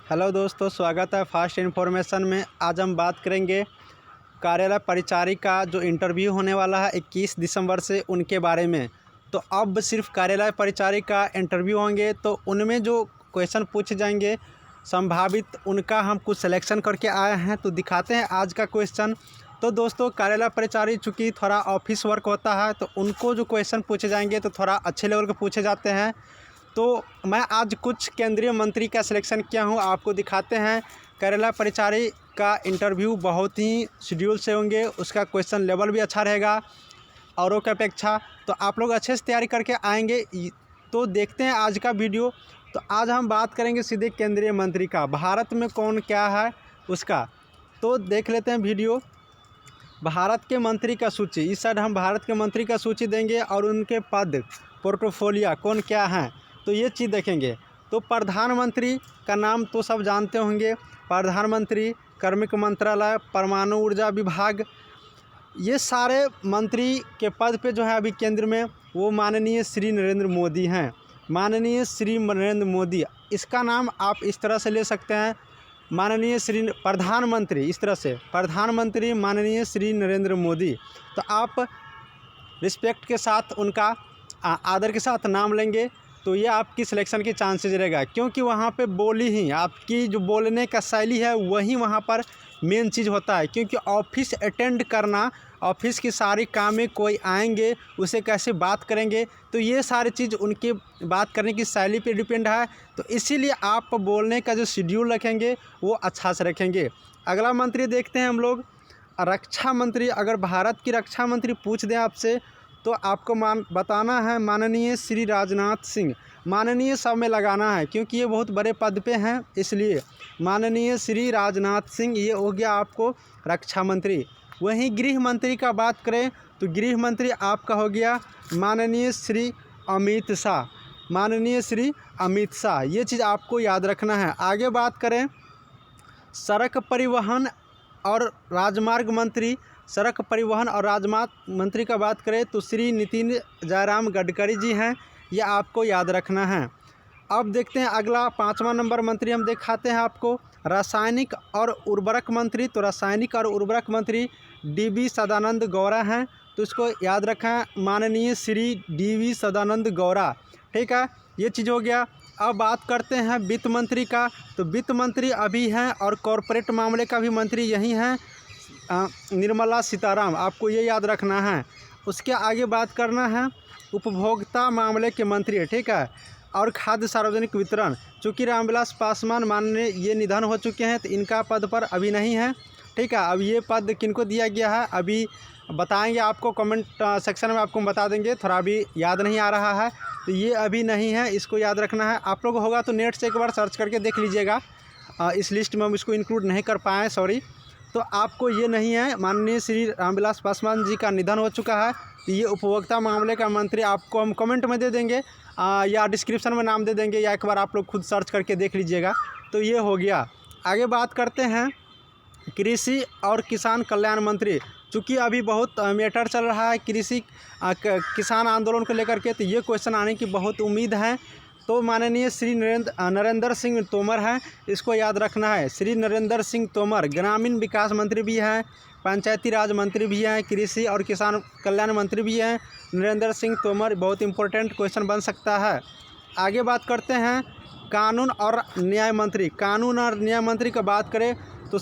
Hello दोस्तों, स्वागत है फास्ट इन्फॉर्मेशन में। आज हम बात करेंगे कार्यालय परिचारिका जो इंटरव्यू होने वाला है 21 दिसंबर से, उनके बारे में। तो अब सिर्फ कार्यालय परिचारिका इंटरव्यू होंगे, तो उनमें जो क्वेश्चन पूछे जाएंगे संभावित, उनका हम कुछ सिलेक्शन करके आए हैं, तो दिखाते हैं आज का क्वेश्चन। तो दोस्तों, कार्यालय परिचारी चूँकि थोड़ा ऑफिस वर्क होता है, तो उनको जो क्वेश्चन पूछे जाएंगे तो थोड़ा अच्छे लेवल के पूछे जाते हैं। तो मैं आज कुछ केंद्रीय मंत्री का सिलेक्शन किया हूँ, आपको दिखाते हैं। कार्यालय परिचारी का इंटरव्यू बहुत ही शेड्यूल से होंगे, उसका क्वेश्चन लेवल भी अच्छा रहेगा औरों की अपेक्षा। तो आप लोग अच्छे से तैयारी करके आएंगे। तो देखते हैं आज का वीडियो। तो आज हम बात करेंगे सीधे केंद्रीय मंत्री का, भारत में कौन क्या है उसका। तो देख लेते हैं वीडियो। भारत के मंत्री का सूची, इस साइड हम भारत के मंत्री का सूची देंगे और उनके पद, पोर्टफोलियो कौन क्या हैं, तो ये चीज़ देखेंगे। तो प्रधानमंत्री का नाम तो सब जानते होंगे, प्रधानमंत्री, कार्मिक मंत्रालय, परमाणु ऊर्जा विभाग, ये सारे मंत्री के पद पे जो है अभी केंद्र में वो माननीय श्री नरेंद्र मोदी हैं। माननीय श्री नरेंद्र मोदी, इसका नाम आप इस तरह से ले सकते हैं, माननीय श्री प्रधानमंत्री, इस तरह से प्रधानमंत्री माननीय श्री नरेंद्र मोदी। तो आप रिस्पेक्ट के साथ उनका आदर के साथ नाम लेंगे, तो ये आपकी सिलेक्शन की चांसेज रहेगा। क्योंकि वहाँ पे बोली ही, आपकी जो बोलने का शैली है वही वहाँ पर मेन चीज़ होता है। क्योंकि ऑफिस अटेंड करना, ऑफिस की सारी काम में कोई आएंगे उसे कैसे बात करेंगे, तो ये सारी चीज़ उनके बात करने की शैली पे डिपेंड है। तो इसीलिए आप बोलने का जो शेड्यूल रखेंगे वो अच्छा से रखेंगे। अगला मंत्री देखते हैं हम लोग, रक्षा मंत्री। अगर भारत की रक्षा मंत्री पूछ दें आपसे, तो आपको बताना है माननीय श्री राजनाथ सिंह। माननीय सब में लगाना है क्योंकि ये बहुत बड़े पद पे हैं, इसलिए माननीय श्री राजनाथ सिंह, ये हो गया आपको रक्षा मंत्री। वहीं गृह मंत्री का बात करें तो गृह मंत्री आपका हो गया माननीय श्री अमित शाह। माननीय श्री अमित शाह, ये चीज़ आपको याद रखना है। आगे बात करें सड़क परिवहन और राजमार्ग मंत्री, सड़क परिवहन और राजमार्ग मंत्री का बात करें तो श्री नितिन जयराम गडकरी जी हैं, ये आपको याद रखना है। अब देखते हैं अगला 5वां नंबर मंत्री हम दिखाते हैं आपको, रासायनिक और उर्वरक मंत्री। तो रासायनिक और उर्वरक मंत्री DV सदानंद गौड़ा हैं, तो इसको याद रखें, माननीय श्री DV सदानंद गौड़ा। ठीक है, ये चीज़ हो गया। अब बात करते हैं वित्त मंत्री का। तो वित्त मंत्री अभी हैं और कॉरपोरेट मामले का भी मंत्री यही हैं, निर्मला सीताराम, आपको ये याद रखना है। उसके आगे बात करना है उपभोक्ता मामले के मंत्री, ठीक है, और खाद्य सार्वजनिक वितरण। चूँकि रामविलास पासवान माननीय ये निधन हो चुके हैं, तो इनका पद पर अभी नहीं है। ठीक है, अब ये पद किनको दिया गया है अभी बताएंगे आपको, कमेंट सेक्शन में आपको बता देंगे, थोड़ा अभी याद नहीं आ रहा है, तो ये अभी नहीं है, इसको याद रखना है। आप लोग होगा तो नेट से एक बार सर्च करके देख लीजिएगा, इस लिस्ट में हम इसको इंक्लूड नहीं कर पाए, सॉरी। तो आपको ये नहीं है, माननीय श्री रामविलास पासवान जी का निधन हो चुका है, तो ये उपभोक्ता मामले का मंत्री आपको हम कमेंट में दे देंगे या डिस्क्रिप्शन में नाम दे देंगे, या एक बार आप लोग खुद सर्च करके देख लीजिएगा। तो ये हो गया। आगे बात करते हैं कृषि और किसान कल्याण मंत्री। चूँकि अभी बहुत मैटर चल रहा है कृषि किसान आंदोलन को लेकर के, तो ये क्वेश्चन आने की बहुत उम्मीद है। तो माननीय श्री नरेंद्र सिंह तोमर हैं, इसको याद रखना है। श्री नरेंद्र सिंह तोमर ग्रामीण विकास मंत्री भी हैं, पंचायती राज मंत्री भी हैं, कृषि और किसान कल्याण मंत्री भी हैं। नरेंद्र सिंह तोमर बहुत इंपॉर्टेंट क्वेश्चन बन सकता है। आगे बात करते हैं कानून और न्याय मंत्री। कानून और न्याय मंत्री का बात करें तो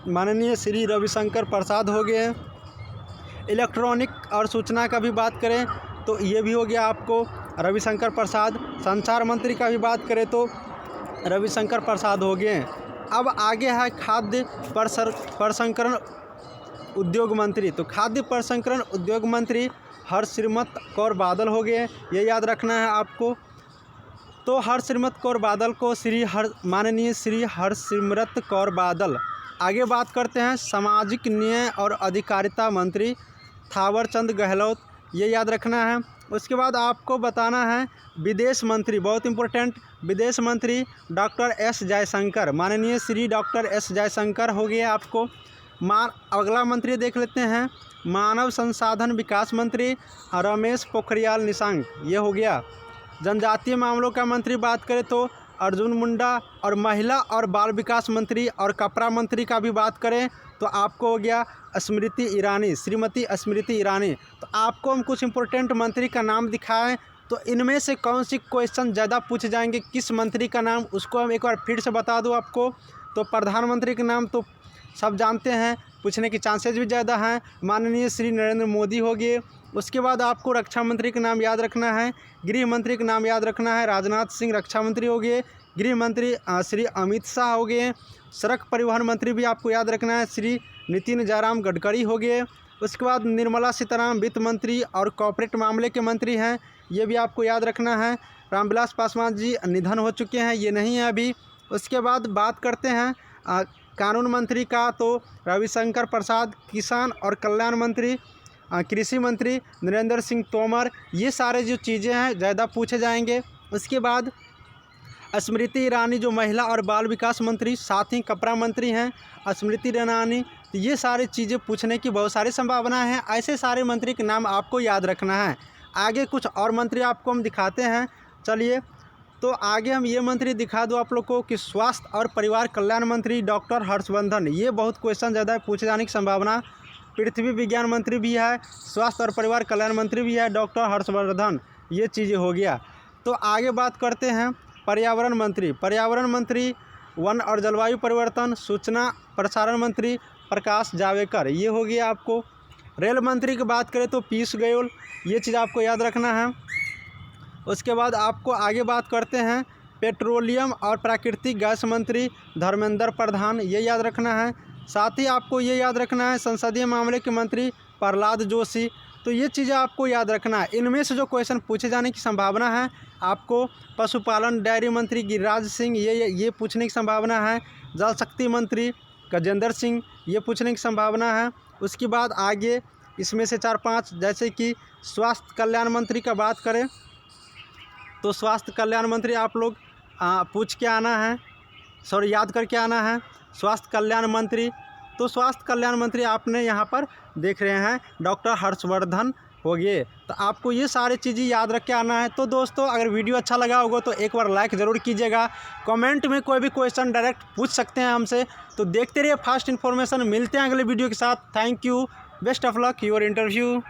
माननीय श्री रविशंकर प्रसाद हो गए। इलेक्ट्रॉनिक और सूचना का भी बात करें तो ये भी हो गया आपको रविशंकर प्रसाद। संचार मंत्री का भी बात करें तो रविशंकर प्रसाद हो गए। अब आगे है खाद्य प्रसंस्करण उद्योग मंत्री। तो खाद्य प्रसंस्करण उद्योग मंत्री हरसिमरत कौर बादल हो गए, ये याद रखना है आपको। तो हरसिमरत कौर बादल को माननीय श्री हरसिमरत कौर बादल। आगे बात करते हैं सामाजिक न्याय और अधिकारिता मंत्री थावरचंद गहलोत, ये याद रखना है। उसके बाद आपको बताना है विदेश मंत्री, बहुत इंपॉर्टेंट, विदेश मंत्री डॉक्टर S जयशंकर। माननीय श्री डॉक्टर S जयशंकर हो गए आपको। अगला मंत्री देख लेते हैं मानव संसाधन विकास मंत्री रमेश पोखरियाल निशंक, ये हो गया। जनजातीय मामलों का मंत्री बात करें तो अर्जुन मुंडा, और महिला और बाल विकास मंत्री और कपड़ा मंत्री का भी बात करें तो आपको हो गया स्मृति ईरानी, श्रीमती स्मृति ईरानी। तो आपको हम कुछ इंपॉर्टेंट मंत्री का नाम दिखाएं तो इनमें से कौन सी क्वेश्चन ज़्यादा पूछे जाएंगे, किस मंत्री का नाम, उसको हम एक बार फिर से बता दूं आपको। तो प्रधानमंत्री के नाम तो सब जानते हैं, पूछने की चांसेस भी ज़्यादा हैं, माननीय श्री नरेंद्र मोदी हो गए। उसके बाद आपको रक्षा मंत्री का नाम याद रखना है, गृह मंत्री का नाम याद रखना है, राजनाथ सिंह रक्षा मंत्री हो गए, गृह मंत्री श्री अमित शाह हो गए, सड़क परिवहन मंत्री भी आपको याद रखना है, श्री नितिन जयराम गडकरी हो गए। उसके बाद निर्मला सीतारामन वित्त मंत्री और कॉर्पोरेट मामले के मंत्री हैं, ये भी आपको याद रखना है। रामविलास पासवान जी निधन हो चुके हैं, ये नहीं है अभी। उसके बाद बात करते हैं कानून मंत्री का, तो रविशंकर प्रसाद, किसान और कल्याण मंत्री, कृषि मंत्री नरेंद्र सिंह तोमर, ये सारे जो चीज़ें हैं ज़्यादा पूछे जाएंगे। उसके बाद स्मृति ईरानी जो महिला और बाल विकास मंत्री, साथ ही कपड़ा मंत्री हैं स्मृति ईरानी, तो ये सारी चीज़ें पूछने की बहुत सारी संभावना है। ऐसे सारे मंत्री के नाम आपको याद रखना है। आगे कुछ और मंत्री आपको हम दिखाते हैं, चलिए। तो आगे हम ये मंत्री दिखा दूँ आप लोग को कि स्वास्थ्य और परिवार कल्याण मंत्री डॉक्टर हर्षवर्धन, ये बहुत क्वेश्चन ज़्यादा पूछे जाने की संभावना। पृथ्वी विज्ञान मंत्री भी है, स्वास्थ्य और परिवार कल्याण मंत्री भी है डॉक्टर हर्षवर्धन, ये चीज़ें हो गया। तो आगे बात करते हैं पर्यावरण मंत्री। पर्यावरण मंत्री वन और जलवायु परिवर्तन, सूचना प्रसारण मंत्री प्रकाश जावड़ेकर, ये हो गया आपको। रेल मंत्री की बात करें तो पीयूष गोयल, ये चीज़ आपको याद रखना है। उसके बाद आपको आगे बात करते हैं पेट्रोलियम और प्राकृतिक गैस मंत्री धर्मेंद्र प्रधान, ये याद रखना है। साथ ही आपको ये याद रखना है संसदीय मामले के मंत्री प्रहलाद जोशी, तो ये चीज़ें आपको याद रखना है। इनमें से जो क्वेश्चन पूछे जाने की संभावना है, आपको पशुपालन डेयरी मंत्री गिरिराज सिंह, ये पूछने की संभावना है। जल शक्ति मंत्री गजेंद्र सिंह, ये पूछने की संभावना है। उसके बाद आगे इसमें से 4-5, जैसे कि स्वास्थ्य कल्याण मंत्री का बात करें तो स्वास्थ्य कल्याण मंत्री आप लोग पूछ के आना है, याद करके आना है। स्वास्थ्य कल्याण मंत्री, तो स्वास्थ्य कल्याण मंत्री आपने यहाँ पर देख रहे हैं डॉक्टर हर्षवर्धन हो गए। तो आपको ये सारी चीज़ें याद रख के आना है। तो दोस्तों अगर वीडियो अच्छा लगा होगा तो एक बार लाइक ज़रूर कीजिएगा। कमेंट में कोई भी क्वेश्चन डायरेक्ट पूछ सकते हैं हमसे। तो देखते रहिए फास्ट इन्फॉर्मेशन, मिलते हैं अगले वीडियो के साथ। Thank you, best of luck your interview.